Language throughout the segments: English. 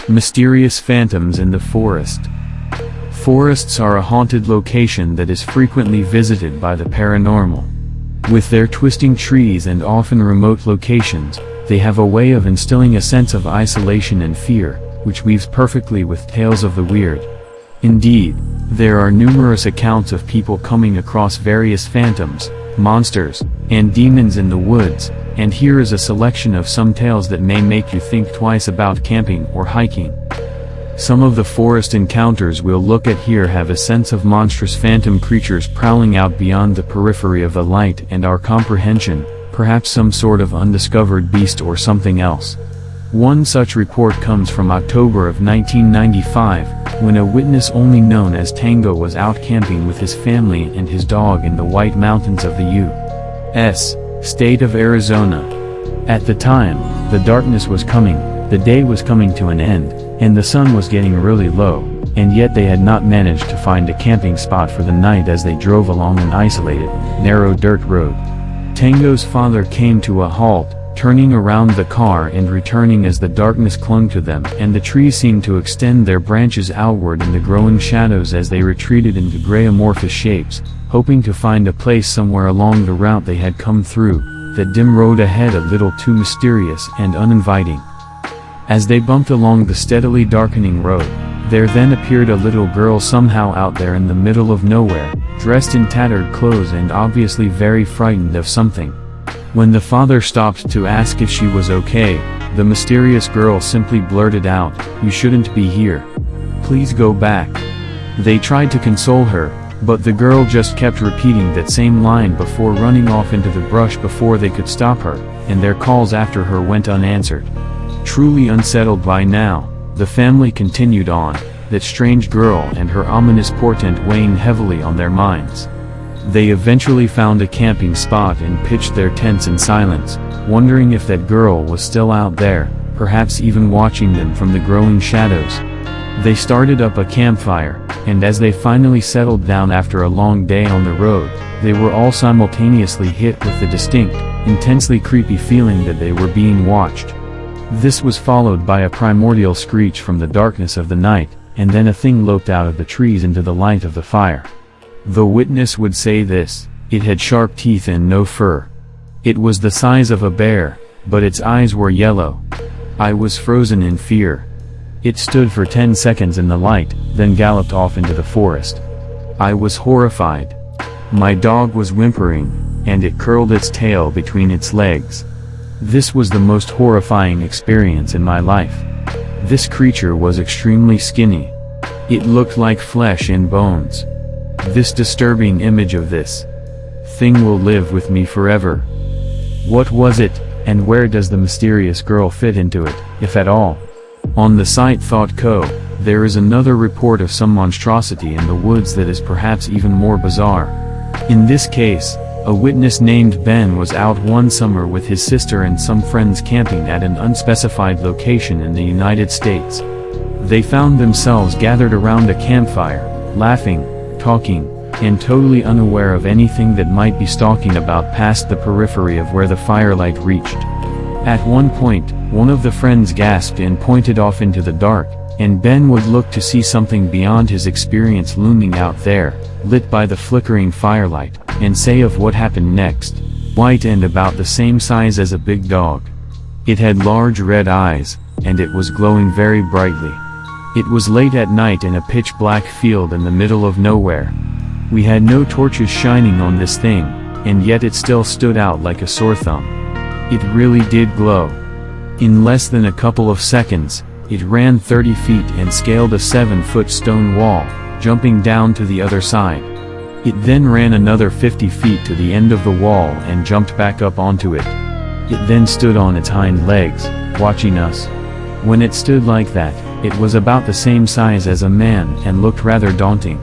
Mysterious phantoms in the forest. Forests are a haunted location that is frequently visited by the paranormal. With their twisting trees and often remote locations, they have a way of instilling a sense of isolation and fear, which weaves perfectly with tales of the weird. Indeed, there are numerous accounts of people coming across various phantoms, monsters, and demons in the woods, and here is a selection of some tales that may make you think twice about camping or hiking. Some of the forest encounters we'll look at here have a sense of monstrous phantom creatures prowling out beyond the periphery of the light and our comprehension, perhaps some sort of undiscovered beast or something else. One such report comes from October of 1995, when a witness only known as Tango was out camping with his family and his dog in the White Mountains of the U.S. state of Arizona. At the time, the darkness was coming, the day was coming to an end, and the sun was getting really low, and yet they had not managed to find a camping spot for the night as they drove along an isolated, narrow dirt road. Tango's father came to a halt, turning around the car and returning as the darkness clung to them and the trees seemed to extend their branches outward in the growing shadows as they retreated into gray amorphous shapes, hoping to find a place somewhere along the route they had come through, that dim road ahead a little too mysterious and uninviting. As they bumped along the steadily darkening road, there then appeared a little girl somehow out there in the middle of nowhere, dressed in tattered clothes and obviously very frightened of something. When the father stopped to ask if she was okay, the mysterious girl simply blurted out, "You shouldn't be here. Please go back." They tried to console her, but the girl just kept repeating that same line before running off into the brush before they could stop her, and their calls after her went unanswered. Truly unsettled by now, the family continued on, that strange girl and her ominous portent weighing heavily on their minds. They eventually found a camping spot and pitched their tents in silence, wondering if that girl was still out there, perhaps even watching them from the growing shadows. They started up a campfire, and as they finally settled down after a long day on the road, they were all simultaneously hit with the distinct, intensely creepy feeling that they were being watched. This was followed by a primordial screech from the darkness of the night, and then a thing loped out of the trees into the light of the fire. The witness would say this: it had sharp teeth and no fur. It was the size of a bear, but its eyes were yellow. I was frozen in fear. It stood for 10 seconds in the light, then galloped off into the forest. I was horrified. My dog was whimpering, and it curled its tail between its legs. This was the most horrifying experience in my life. This creature was extremely skinny. It looked like flesh and bones. This disturbing image of this thing will live with me forever. What was it, and where does the mysterious girl fit into it, if at all? On the site Thought.co, there is another report of some monstrosity in the woods that is perhaps even more bizarre. In this case, a witness named Ben was out one summer with his sister and some friends camping at an unspecified location in the United States. They found themselves gathered around a campfire, laughing, talking, and totally unaware of anything that might be stalking about past the periphery of where the firelight reached. At one point, one of the friends gasped and pointed off into the dark, and Ben would look to see something beyond his experience looming out there, lit by the flickering firelight, and say of what happened next: white and about the same size as a big dog. It had large red eyes, and it was glowing very brightly. It was late at night in a pitch-black field in the middle of nowhere. We had no torches shining on this thing, and yet it still stood out like a sore thumb. It really did glow. In less than a couple of seconds, it ran 30 feet and scaled a 7-foot stone wall, jumping down to the other side. It then ran another 50 feet to the end of the wall and jumped back up onto it. It then stood on its hind legs, watching us. When it stood like that, it was about the same size as a man and looked rather daunting.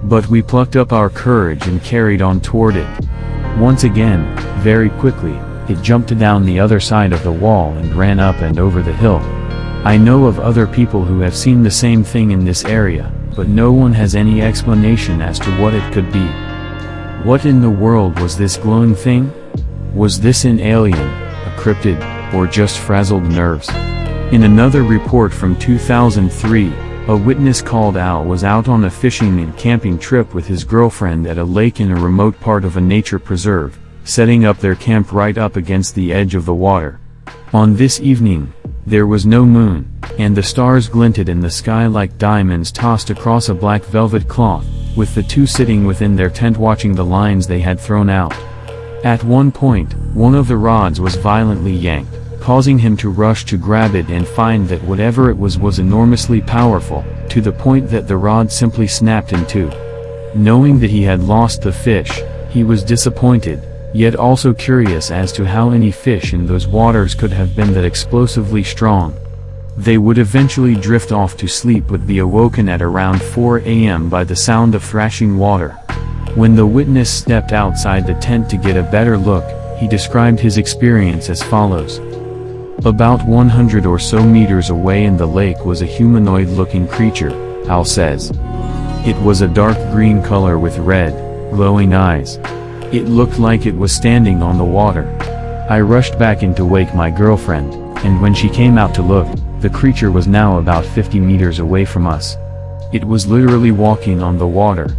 But we plucked up our courage and carried on toward it. Once again, very quickly, it jumped down the other side of the wall and ran up and over the hill. I know of other people who have seen the same thing in this area, but no one has any explanation as to what it could be. What in the world was this glowing thing? Was this an alien, a cryptid, or just frazzled nerves. In another report from 2003, a witness called Al was out on a fishing and camping trip with his girlfriend at a lake in a remote part of a nature preserve, setting up their camp right up against the edge of the water. On this evening, there was no moon, and the stars glinted in the sky like diamonds tossed across a black velvet cloth, with the two sitting within their tent watching the lines they had thrown out. At one point, one of the rods was violently yanked, causing him to rush to grab it and find that whatever it was enormously powerful, to the point that the rod simply snapped in two. Knowing that he had lost the fish, he was disappointed, yet also curious as to how any fish in those waters could have been that explosively strong. They would eventually drift off to sleep but be awoken at around 4 a.m. by the sound of thrashing water. When the witness stepped outside the tent to get a better look, he described his experience as follows. About 100 or so meters away in the lake was a humanoid-looking creature, Al says. It was a dark green color with red, glowing eyes. It looked like it was standing on the water. I rushed back in to wake my girlfriend, and when she came out to look, the creature was now about 50 meters away from us. It was literally walking on the water.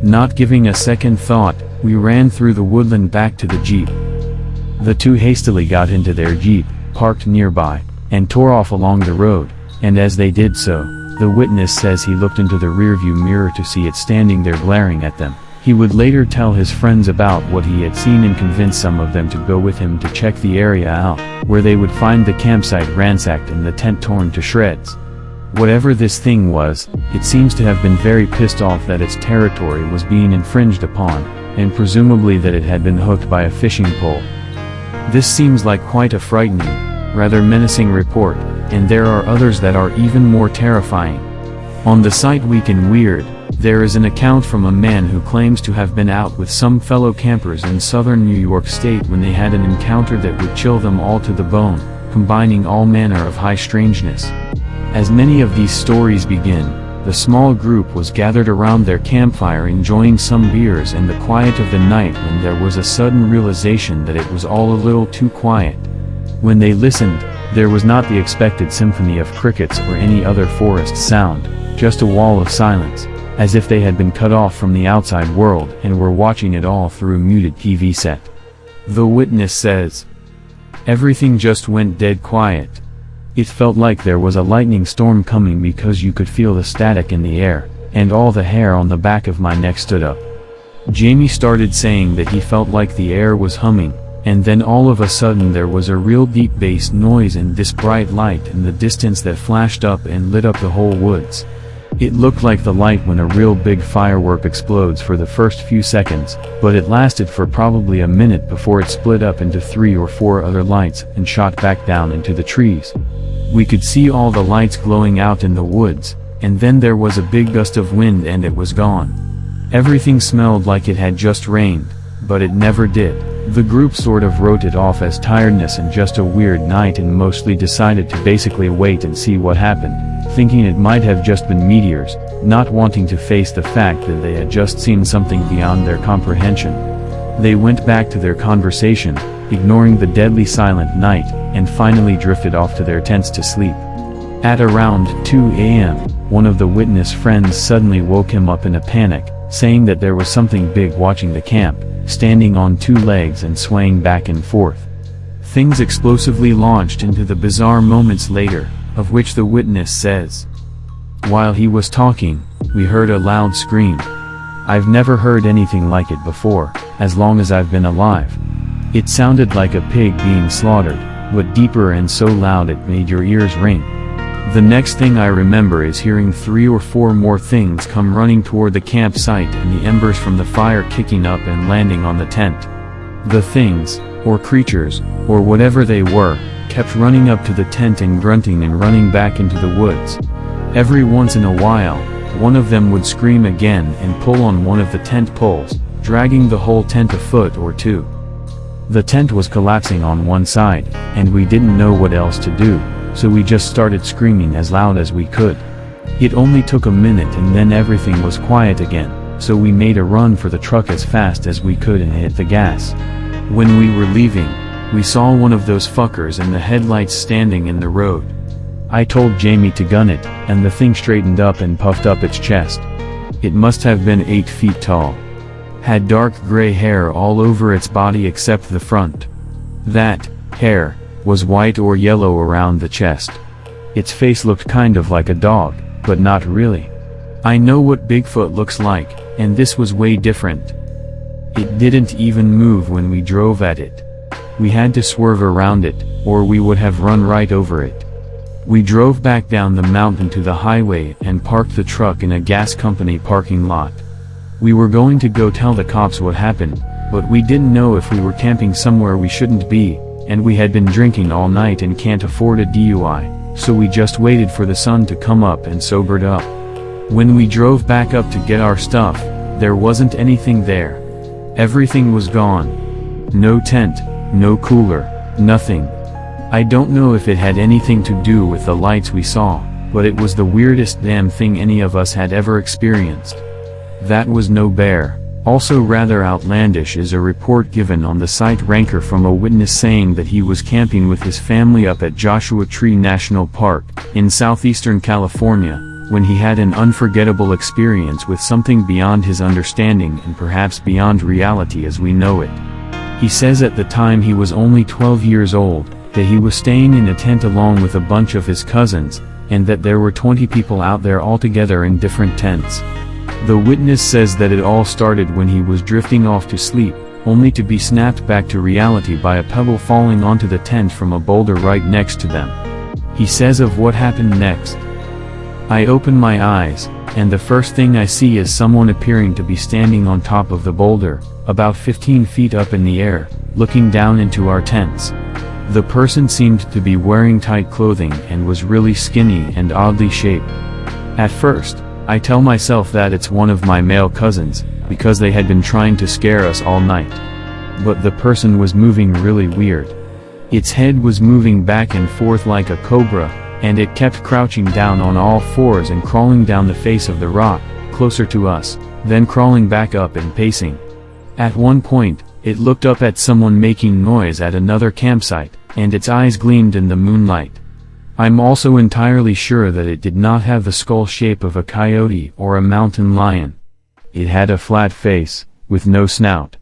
Not giving a second thought, we ran through the woodland back to the Jeep. The two hastily got into their Jeep, parked nearby, and tore off along the road, and as they did so, the witness says he looked into the rearview mirror to see it standing there glaring at them. He would later tell his friends about what he had seen and convince some of them to go with him to check the area out, where they would find the campsite ransacked and the tent torn to shreds. Whatever this thing was, it seems to have been very pissed off that its territory was being infringed upon, and presumably that it had been hooked by a fishing pole. This seems like quite a frightening, rather menacing report, and there are others that are even more terrifying. On the site Week in Weird, there is an account from a man who claims to have been out with some fellow campers in southern New York State when they had an encounter that would chill them all to the bone, combining all manner of high strangeness. As many of these stories begin, the small group was gathered around their campfire enjoying some beers in the quiet of the night when there was a sudden realization that it was all a little too quiet. When they listened, there was not the expected symphony of crickets or any other forest sound, just a wall of silence, as if they had been cut off from the outside world and were watching it all through a muted TV set. The witness says, "Everything just went dead quiet. It felt like there was a lightning storm coming because you could feel the static in the air, and all the hair on the back of my neck stood up." Jamie started saying that he felt like the air was humming, and then all of a sudden there was a real deep bass noise and this bright light in the distance that flashed up and lit up the whole woods. It looked like the light when a real big firework explodes for the first few seconds, but it lasted for probably a minute before it split up into 3 or 4 other lights and shot back down into the trees. We could see all the lights glowing out in the woods, and then there was a big gust of wind and it was gone. Everything smelled like it had just rained, but it never did. The group sort of wrote it off as tiredness and just a weird night and mostly decided to basically wait and see what happened, thinking it might have just been meteors, not wanting to face the fact that they had just seen something beyond their comprehension. They went back to their conversation, ignoring the deadly silent night, and finally drifted off to their tents to sleep. At around 2 a.m., one of the witness friends suddenly woke him up in a panic, saying that there was something big watching the camp, standing on 2 legs and swaying back and forth. Things explosively launched into the bizarre moments later, of which the witness says, "While he was talking, we heard a loud scream. I've never heard anything like it before, as long as I've been alive. It sounded like a pig being slaughtered, but deeper and so loud it made your ears ring. The next thing I remember is hearing 3 or 4 more things come running toward the campsite and the embers from the fire kicking up and landing on the tent. The things, or creatures, or whatever they were, kept running up to the tent and grunting and running back into the woods. Every once in a while, one of them would scream again and pull on one of the tent poles, dragging the whole tent a foot or 2. The tent was collapsing on one side, and we didn't know what else to do, so we just started screaming as loud as we could. It only took a minute and then everything was quiet again, so we made a run for the truck as fast as we could and hit the gas. When we were leaving, We saw one of those fuckers in the headlights standing in the road. I told Jamie to gun it, and the thing straightened up and puffed up its chest. It must have been 8 feet tall. Had dark gray hair all over its body except the front. That hair was white or yellow around the chest. Its face looked kind of like a dog, but not really. I know what Bigfoot looks like, and this was way different. It didn't even move when we drove at it. We had to swerve around it, or we would have run right over it. We drove back down the mountain to the highway and parked the truck in a gas company parking lot. We were going to go tell the cops what happened, but we didn't know if we were camping somewhere we shouldn't be, and we had been drinking all night and can't afford a DUI, so we just waited for the sun to come up and sobered up. When we drove back up to get our stuff, there wasn't anything there. Everything was gone. No tent, no cooler, nothing. I don't know if it had anything to do with the lights we saw, but it was the weirdest damn thing any of us had ever experienced. That was no bear. Also rather outlandish is a report given on the site Ranker from a witness saying that he was camping with his family up at Joshua Tree National Park, in southeastern California, when he had an unforgettable experience with something beyond his understanding and perhaps beyond reality as we know it. He says at the time he was only 12 years old, that he was staying in a tent along with a bunch of his cousins, and that there were 20 people out there all together in different tents. The witness says that it all started when he was drifting off to sleep, only to be snapped back to reality by a pebble falling onto the tent from a boulder right next to them. He says of what happened next. I open my eyes, and the first thing I see is someone appearing to be standing on top of the boulder, about 15 feet up in the air, looking down into our tents. The person seemed to be wearing tight clothing and was really skinny and oddly shaped. At first, I tell myself that it's one of my male cousins, because they had been trying to scare us all night. But the person was moving really weird. Its head was moving back and forth like a cobra, and it kept crouching down on all fours and crawling down the face of the rock, closer to us, then crawling back up and pacing. At one point, it looked up at someone making noise at another campsite, and its eyes gleamed in the moonlight. I'm also entirely sure that it did not have the skull shape of a coyote or a mountain lion. It had a flat face, with no snout.